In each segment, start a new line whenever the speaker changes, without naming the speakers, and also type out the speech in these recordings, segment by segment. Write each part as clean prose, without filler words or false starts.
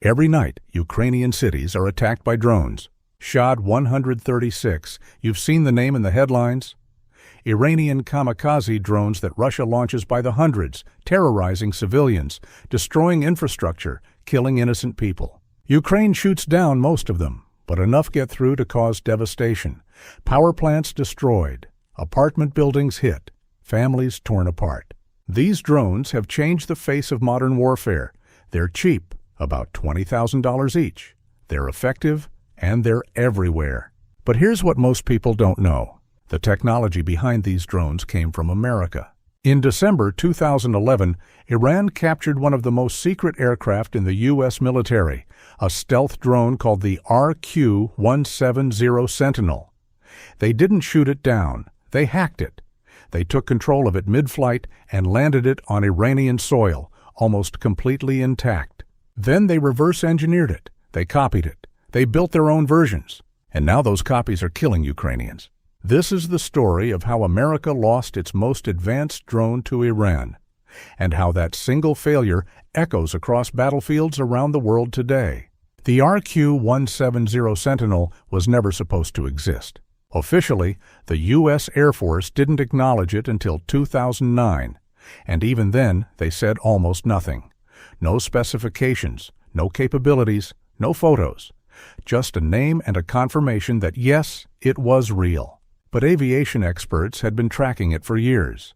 Every night, Ukrainian cities are attacked by drones. Shahed 136, you've seen the name in the headlines? Iranian kamikaze drones that Russia launches by the hundreds, terrorizing civilians, destroying infrastructure, killing innocent people. Ukraine shoots down most of them, but enough get through to cause devastation. Power plants destroyed, apartment buildings hit, families torn apart. These drones have changed the face of modern warfare. They're cheap, about $20,000 each. They're effective, and they're everywhere. But here's what most people don't know. The technology behind these drones came from America. In December 2011, Iran captured one of the most secret aircraft in the U.S. military, a stealth drone called the RQ-170 Sentinel. They didn't shoot it down, they hacked it. They took control of it mid-flight and landed it on Iranian soil, almost completely intact. Then they reverse-engineered it, they copied it, they built their own versions, and now those copies are killing Ukrainians. This is the story of how America lost its most advanced drone to Iran, and how that single failure echoes across battlefields around the world today. The RQ-170 Sentinel was never supposed to exist. Officially, the U.S. Air Force didn't acknowledge it until 2009, and even then they said almost nothing. No specifications, no capabilities, no photos. Just a name and a confirmation that yes, it was real. But aviation experts had been tracking it for years.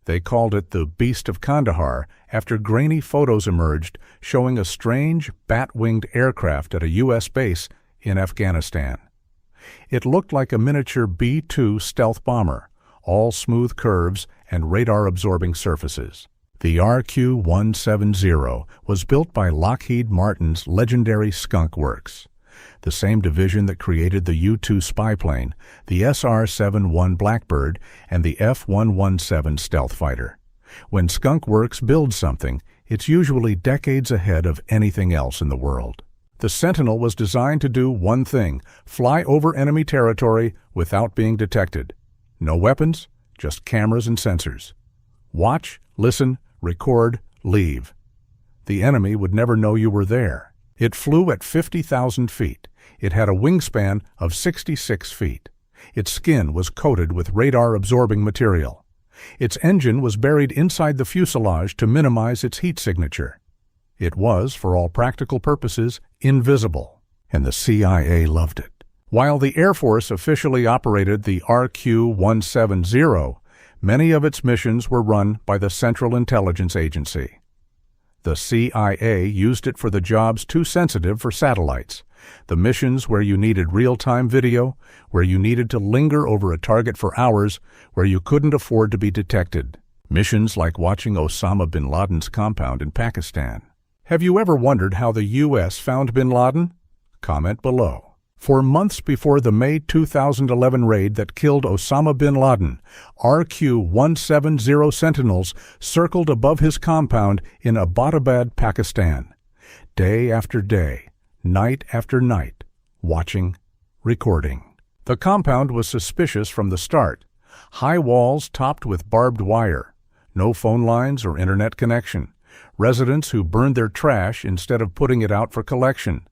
They called it the Beast of Kandahar after grainy photos emerged showing a strange, bat-winged aircraft at a U.S. base in Afghanistan. It looked like a miniature B-2 stealth bomber, all smooth curves and radar-absorbing surfaces. The RQ-170 was built by Lockheed Martin's legendary Skunk Works, the same division that created the U-2 spy plane, the SR-71 Blackbird, and the F-117 stealth fighter. When Skunk Works builds something, it's usually decades ahead of anything else in the world. The Sentinel was designed to do one thing: fly over enemy territory without being detected. No weapons, just cameras and sensors. Watch, listen, record, leave. The enemy would never know you were there. It flew at 50,000 feet. It had a wingspan of 66 feet. Its skin was coated with radar-absorbing material. Its engine was buried inside the fuselage to minimize its heat signature. It was, for all practical purposes, invisible, and the CIA loved it. While the Air Force officially operated the RQ-170, many of its missions were run by the Central Intelligence Agency. The CIA used it for the jobs too sensitive for satellites, the missions where you needed real-time video, where you needed to linger over a target for hours, where you couldn't afford to be detected. Missions like watching Osama bin Laden's compound in Pakistan. Have you ever wondered how the U.S. found bin Laden? Comment below. For months before the May 2011 raid that killed Osama bin Laden, RQ-170 Sentinels circled above his compound in Abbottabad, Pakistan. Day after day, night after night, watching, recording. The compound was suspicious from the start. High walls topped with barbed wire. No phone lines or internet connection. Residents who burned their trash instead of putting it out for collection.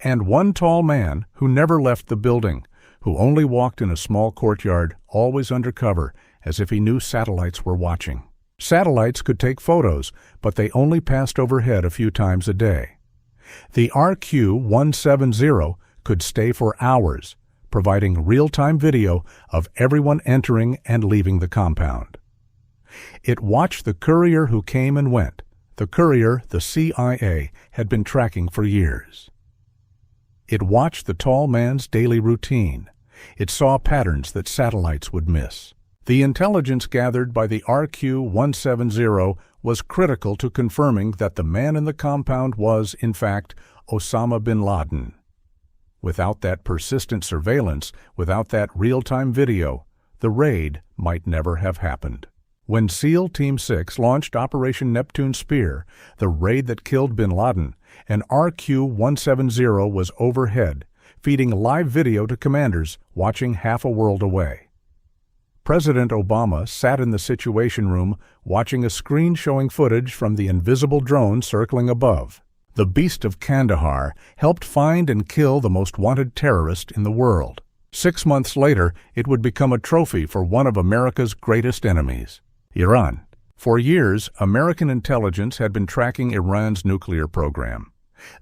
And one tall man who never left the building, who only walked in a small courtyard, always under cover, as if he knew satellites were watching. Satellites could take photos, but they only passed overhead a few times a day. The RQ-170 could stay for hours, providing real-time video of everyone entering and leaving the compound. It watched the courier who came and went, the courier the CIA had been tracking for years. It watched the tall man's daily routine. It saw patterns that satellites would miss. The intelligence gathered by the RQ-170 was critical to confirming that the man in the compound was, in fact, Osama bin Laden. Without that persistent surveillance, without that real-time video, the raid might never have happened. When SEAL Team 6 launched Operation Neptune Spear, the raid that killed bin Laden, an RQ-170 was overhead, feeding live video to commanders watching half a world away. President Obama sat in the Situation Room watching a screen showing footage from the invisible drone circling above. The Beast of Kandahar helped find and kill the most wanted terrorist in the world. 6 months later, it would become a trophy for one of America's greatest enemies, Iran. For years, American intelligence had been tracking Iran's nuclear program.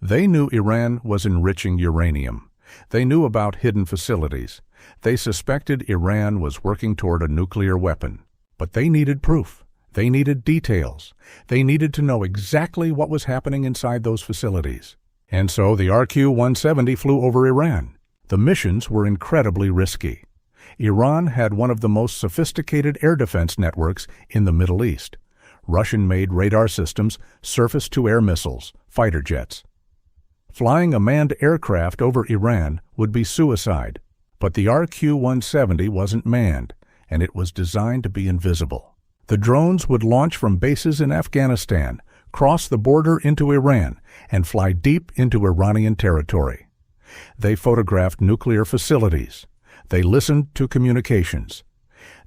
They knew Iran was enriching uranium. They knew about hidden facilities. They suspected Iran was working toward a nuclear weapon. But they needed proof. They needed details. They needed to know exactly what was happening inside those facilities. And so the RQ-170 flew over Iran. The missions were incredibly risky. Iran had one of the most sophisticated air defense networks in the Middle East. Russian-made radar systems, surface-to-air missiles, fighter jets. Flying a manned aircraft over Iran would be suicide. But the RQ-170 wasn't manned, and it was designed to be invisible. The drones would launch from bases in Afghanistan, cross the border into Iran, and fly deep into Iranian territory. They photographed nuclear facilities. They listened to communications.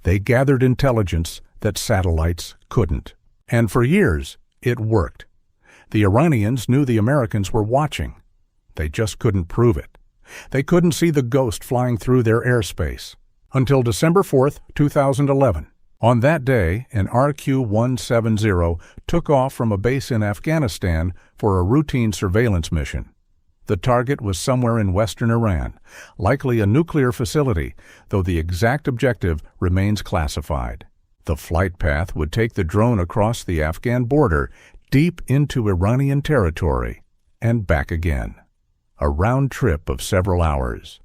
They gathered intelligence that satellites couldn't. And for years, it worked. The Iranians knew the Americans were watching. They just couldn't prove it. They couldn't see the ghost flying through their airspace. Until December 4, 2011. On that day, an RQ-170 took off from a base in Afghanistan for a routine surveillance mission. The target was somewhere in western Iran, likely a nuclear facility, though the exact objective remains classified. The flight path would take the drone across the Afghan border, deep into Iranian territory, and back again. A round trip of several hours.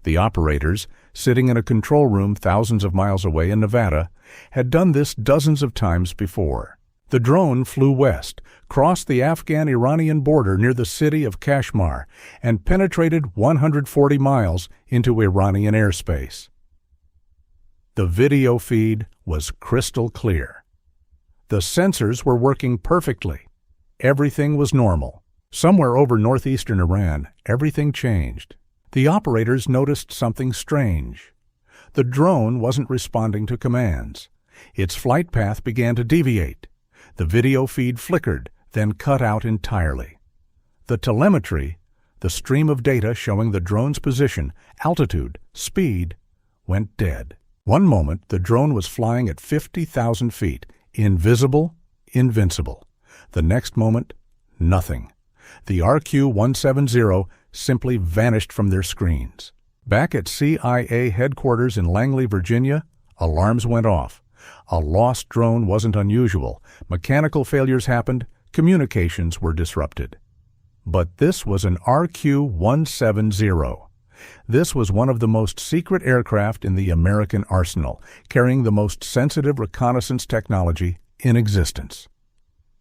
The operators, sitting in a control room thousands of miles away in Nevada, had done this dozens of times before. The drone flew west, crossed the Afghan-Iranian border near the city of Kashmir, and penetrated 140 miles into Iranian airspace. The video feed was crystal clear. The sensors were working perfectly. Everything was normal. Somewhere over northeastern Iran, everything changed. The operators noticed something strange. The drone wasn't responding to commands. Its flight path began to deviate. The video feed flickered, then cut out entirely. The telemetry, the stream of data showing the drone's position, altitude, speed, went dead. One moment, the drone was flying at 50,000 feet, invisible, invincible. The next moment, nothing. The RQ-170 simply vanished from their screens. Back at CIA headquarters in Langley, Virginia, alarms went off. A lost drone wasn't unusual. Mechanical failures happened. Communications were disrupted. But this was an RQ-170. This was one of the most secret aircraft in the American arsenal, carrying the most sensitive reconnaissance technology in existence.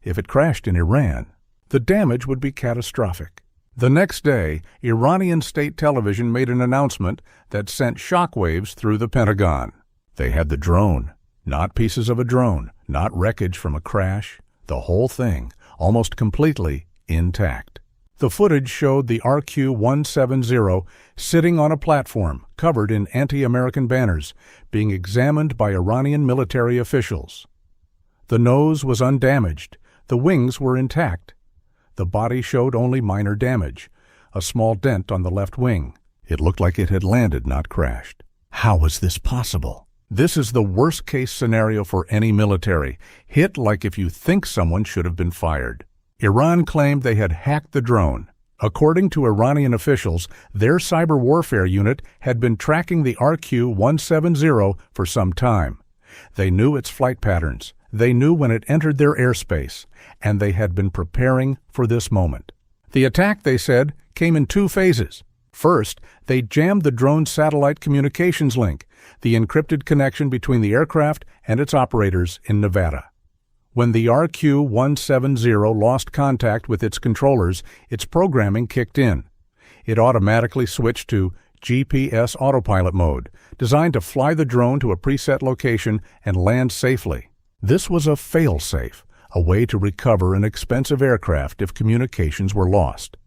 If it crashed in Iran, the damage would be catastrophic. The next day, Iranian state television made an announcement that sent shockwaves through the Pentagon. They had the drone, not pieces of a drone, not wreckage from a crash, the whole thing, almost completely intact. The footage showed the RQ-170 sitting on a platform covered in anti-American banners, being examined by Iranian military officials. The nose was undamaged, the wings were intact. The body showed only minor damage, a small dent on the left wing. It looked like it had landed, not crashed. How was this possible? This is the worst-case scenario for any military, hit like if you think someone should have been fired. Iran claimed they had hacked the drone. According to Iranian officials, their cyber warfare unit had been tracking the RQ-170 for some time. They knew its flight patterns. They knew when it entered their airspace, and they had been preparing for this moment. The attack, they said, came in two phases. First, they jammed the drone's satellite communications link, the encrypted connection between the aircraft and its operators in Nevada. When the RQ-170 lost contact with its controllers, its programming kicked in. It automatically switched to GPS autopilot mode, designed to fly the drone to a preset location and land safely. This was a fail-safe, a way to recover an expensive aircraft if communications were lost.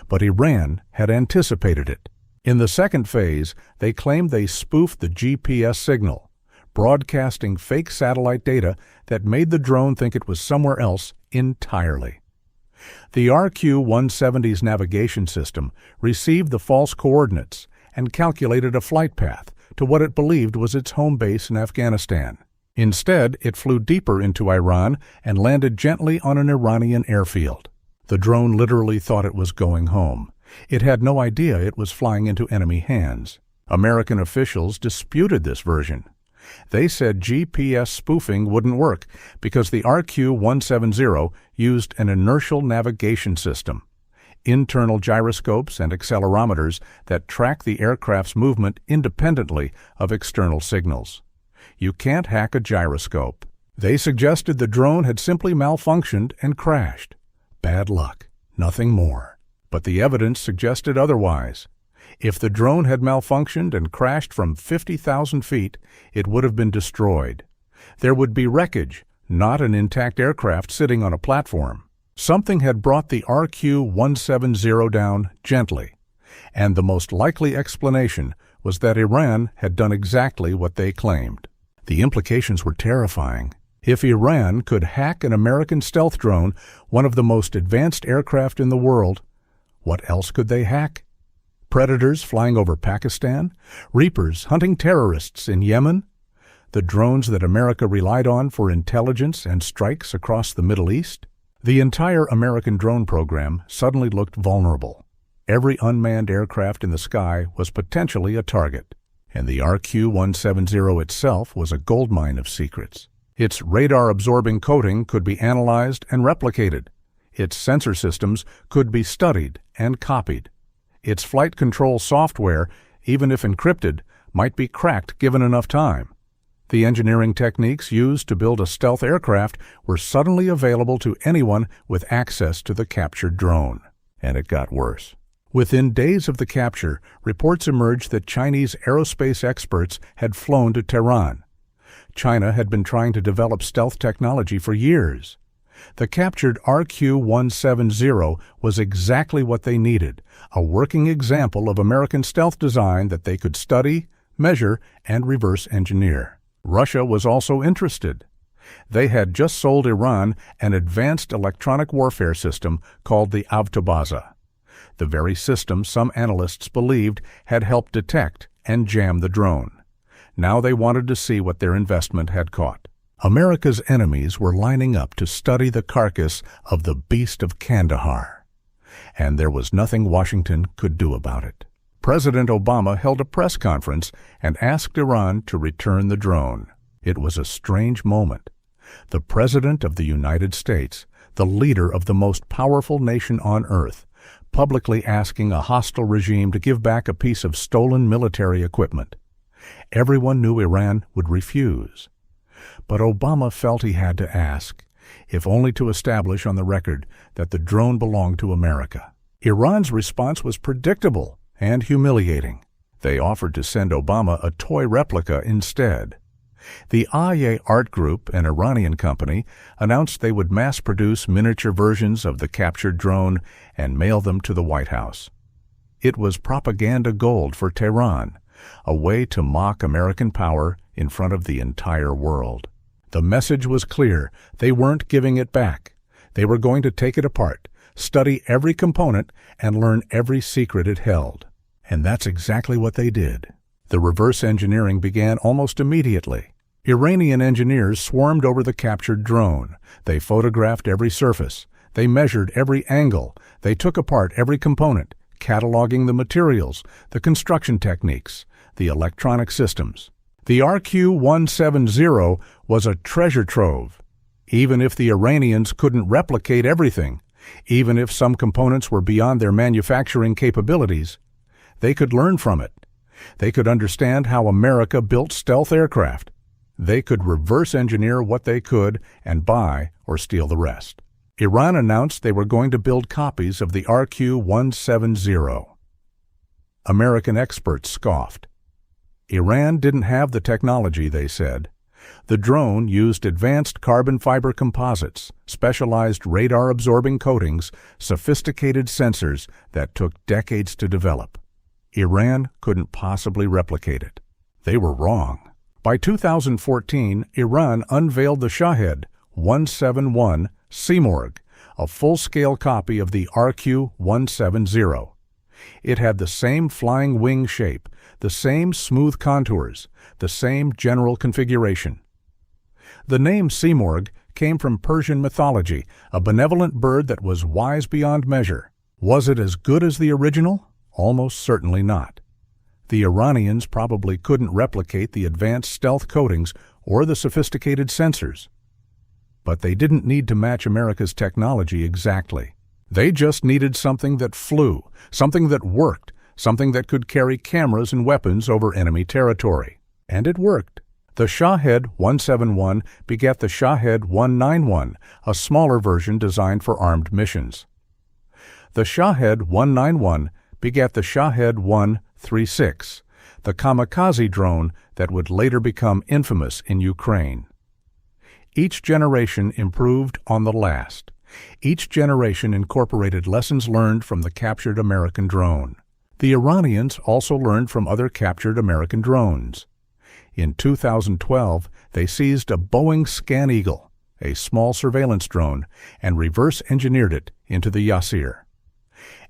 But Iran had anticipated it. In the second phase, they claimed they spoofed the GPS signal, broadcasting fake satellite data that made the drone think it was somewhere else entirely. The RQ-170's navigation system received the false coordinates and calculated a flight path to what it believed was its home base in Afghanistan. Instead, it flew deeper into Iran and landed gently on an Iranian airfield. The drone literally thought it was going home. It had no idea it was flying into enemy hands. American officials disputed this version. They said GPS spoofing wouldn't work because the RQ-170 used an inertial navigation system, internal gyroscopes and accelerometers that track the aircraft's movement independently of external signals. You can't hack a gyroscope. They suggested the drone had simply malfunctioned and crashed. Bad luck, nothing more. But the evidence suggested otherwise. If the drone had malfunctioned and crashed from 50,000 feet, it would have been destroyed. There would be wreckage, not an intact aircraft sitting on a platform. Something had brought the RQ-170 down gently, and the most likely explanation was that Iran had done exactly what they claimed. The implications were terrifying. If Iran could hack an American stealth drone, one of the most advanced aircraft in the world, what else could they hack? Predators flying over Pakistan? Reapers hunting terrorists in Yemen? The drones that America relied on for intelligence and strikes across the Middle East? The entire American drone program suddenly looked vulnerable. Every unmanned aircraft in the sky was potentially a target, and the RQ-170 itself was a goldmine of secrets. Its radar-absorbing coating could be analyzed and replicated. Its sensor systems could be studied and copied. Its flight control software, even if encrypted, might be cracked given enough time. The engineering techniques used to build a stealth aircraft were suddenly available to anyone with access to the captured drone. And it got worse. Within days of the capture, reports emerged that Chinese aerospace experts had flown to Tehran. China had been trying to develop stealth technology for years. The captured RQ-170 was exactly what they needed, a working example of American stealth design that they could study, measure, and reverse engineer. Russia was also interested. They had just sold Iran an advanced electronic warfare system called the Avtobaza, the very system some analysts believed had helped detect and jam the drone. Now they wanted to see what their investment had caught. America's enemies were lining up to study the carcass of the beast of Kandahar, and there was nothing Washington could do about it. President Obama held a press conference and asked Iran to return the drone. It was a strange moment. The President of the United States, the leader of the most powerful nation on earth, publicly asking a hostile regime to give back a piece of stolen military equipment. Everyone knew Iran would refuse. But Obama felt he had to ask, if only to establish on the record that the drone belonged to America. Iran's response was predictable and humiliating. They offered to send Obama a toy replica instead. The Aye Art Group, an Iranian company, announced they would mass-produce miniature versions of the captured drone and mail them to the White House. It was propaganda gold for Tehran, a way to mock American power in front of the entire world. The message was clear. They weren't giving it back. They were going to take it apart, study every component, and learn every secret it held. And that's exactly what they did. The reverse engineering began almost immediately. Iranian engineers swarmed over the captured drone. They photographed every surface. They measured every angle. They took apart every component, cataloging the materials, the construction techniques, the electronic systems. The RQ-170 was a treasure trove. Even if the Iranians couldn't replicate everything, even if some components were beyond their manufacturing capabilities, they could learn from it. They could understand how America built stealth aircraft. They could reverse engineer what they could and buy or steal the rest. Iran announced they were going to build copies of the RQ-170. American experts scoffed. Iran didn't have the technology, they said. The drone used advanced carbon fiber composites, specialized radar-absorbing coatings, sophisticated sensors that took decades to develop. Iran couldn't possibly replicate it. They were wrong. By 2014, Iran unveiled the Shahed 171 Simorgh, a full-scale copy of the RQ-170. It had the same flying wing shape, the same smooth contours, the same general configuration. The name Simorgh came from Persian mythology, a benevolent bird that was wise beyond measure. Was it as good as the original? Almost certainly not. The Iranians probably couldn't replicate the advanced stealth coatings or the sophisticated sensors. But they didn't need to match America's technology exactly. They just needed something that flew, something that worked, something that could carry cameras and weapons over enemy territory. And it worked. The Shahed 171 begat the Shahed 191, a smaller version designed for armed missions. The Shahed 191 begat the Shahed 136, the kamikaze drone that would later become infamous in Ukraine. Each generation improved on the last. Each generation incorporated lessons learned from the captured American drone. The Iranians also learned from other captured American drones. In 2012, they seized a Boeing Scan Eagle, a small surveillance drone, and reverse-engineered it into the Yasir.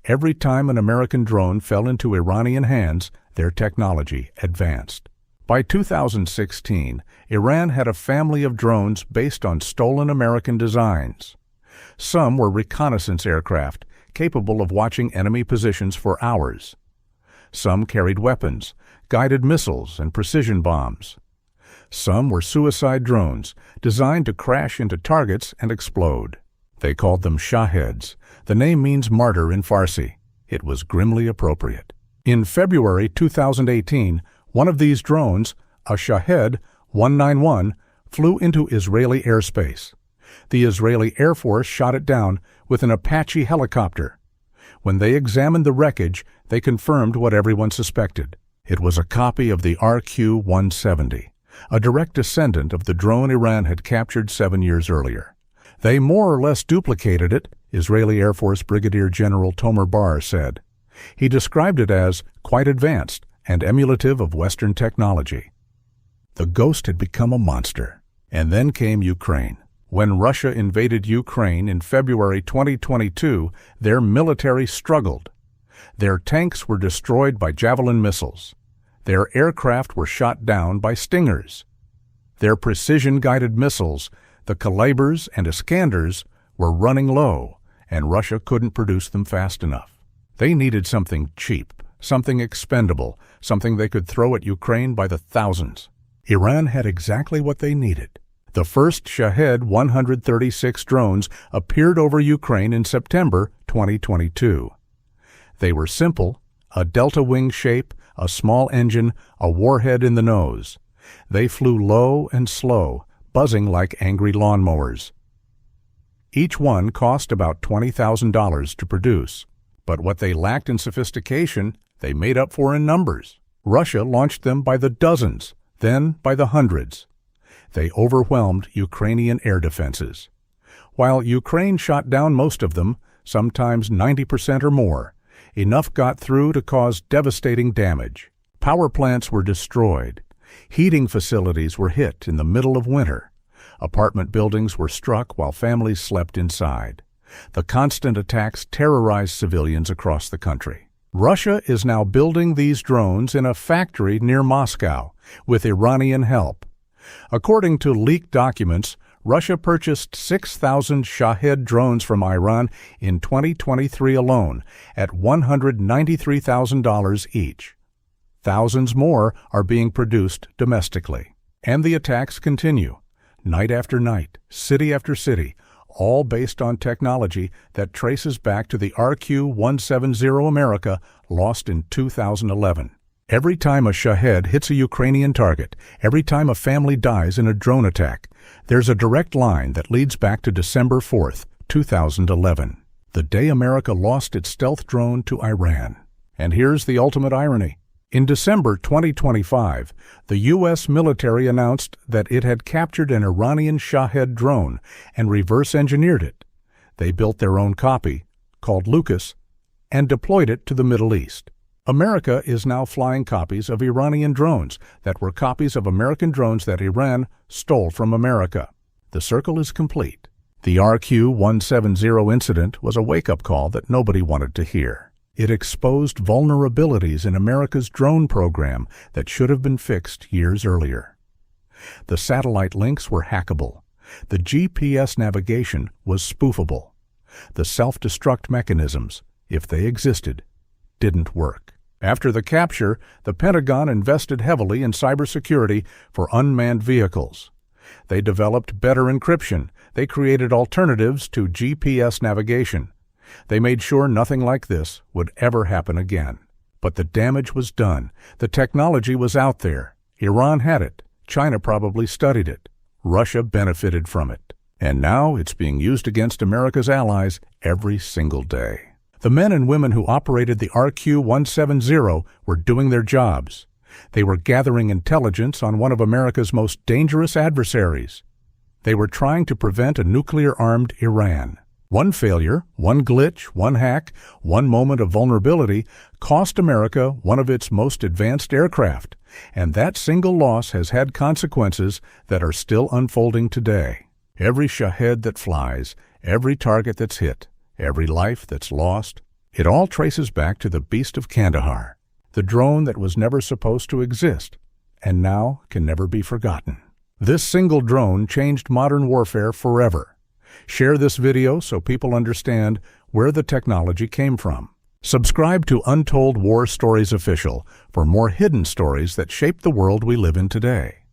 Every time an American drone fell into Iranian hands, their technology advanced. By 2016, Iran had a family of drones based on stolen American designs. Some were reconnaissance aircraft, capable of watching enemy positions for hours. Some carried weapons, guided missiles, and precision bombs. Some were suicide drones, designed to crash into targets and explode. They called them Shaheds. The name means martyr in Farsi. It was grimly appropriate. In February 2018, one of these drones, a Shahed 191, flew into Israeli airspace. The Israeli Air Force shot it down with an Apache helicopter. When they examined the wreckage, they confirmed what everyone suspected. It was a copy of the RQ-170, a direct descendant of the drone Iran had captured 7 years earlier. They more or less duplicated it, Israeli Air Force Brigadier General Tomer Bar said. He described it as quite advanced and emulative of Western technology. The ghost had become a monster. And then came Ukraine. When Russia invaded Ukraine in February 2022, their military struggled. Their tanks were destroyed by Javelin missiles. Their aircraft were shot down by Stingers. Their precision-guided missiles, the Kalibrs and Iskanders, were running low, and Russia couldn't produce them fast enough. They needed something cheap, something expendable, something they could throw at Ukraine by the thousands. Iran had exactly what they needed. The first Shahed 136 drones appeared over Ukraine in September 2022. They were simple, a delta wing shape, a small engine, a warhead in the nose. They flew low and slow, buzzing like angry lawnmowers. Each one cost about $20,000 to produce. But what they lacked in sophistication, they made up for in numbers. Russia launched them by the dozens, then by the hundreds. They overwhelmed Ukrainian air defenses. While Ukraine shot down most of them, sometimes 90% or more, enough got through to cause devastating damage. Power plants were destroyed. Heating facilities were hit in the middle of winter. Apartment buildings were struck while families slept inside. The constant attacks terrorized civilians across the country. Russia is now building these drones in a factory near Moscow with Iranian help. According to leaked documents, Russia purchased 6,000 Shahed drones from Iran in 2023 alone at $193,000 each. Thousands more are being produced domestically. And the attacks continue, night after night, city after city, all based on technology that traces back to the RQ-170 America lost in 2011. Every time a Shahed hits a Ukrainian target, every time a family dies in a drone attack, there's a direct line that leads back to December 4th, 2011, the day America lost its stealth drone to Iran. And here's the ultimate irony. In December 2025, the U.S. military announced that it had captured an Iranian Shahed drone and reverse-engineered it. They built their own copy, called Lucas, and deployed it to the Middle East. America is now flying copies of Iranian drones that were copies of American drones that Iran stole from America. The circle is complete. The RQ-170 incident was a wake-up call that nobody wanted to hear. It exposed vulnerabilities in America's drone program that should have been fixed years earlier. The satellite links were hackable. The GPS navigation was spoofable. The self-destruct mechanisms, if they existed, didn't work. After the capture, the Pentagon invested heavily in cybersecurity for unmanned vehicles. They developed better encryption. They created alternatives to GPS navigation. They made sure nothing like this would ever happen again. But the damage was done. The technology was out there. Iran had it. China probably studied it. Russia benefited from it. And now it's being used against America's allies every single day. The men and women who operated the RQ-170 were doing their jobs. They were gathering intelligence on one of America's most dangerous adversaries. They were trying to prevent a nuclear-armed Iran. One failure, one glitch, one hack, one moment of vulnerability cost America one of its most advanced aircraft, and that single loss has had consequences that are still unfolding today. Every Shahed that flies, every target that's hit, every life that's lost, it all traces back to the beast of Kandahar, the drone that was never supposed to exist and now can never be forgotten. This single drone changed modern warfare forever. Share this video so people understand where the technology came from. Subscribe to Untold War Stories Official for more hidden stories that shape the world we live in today.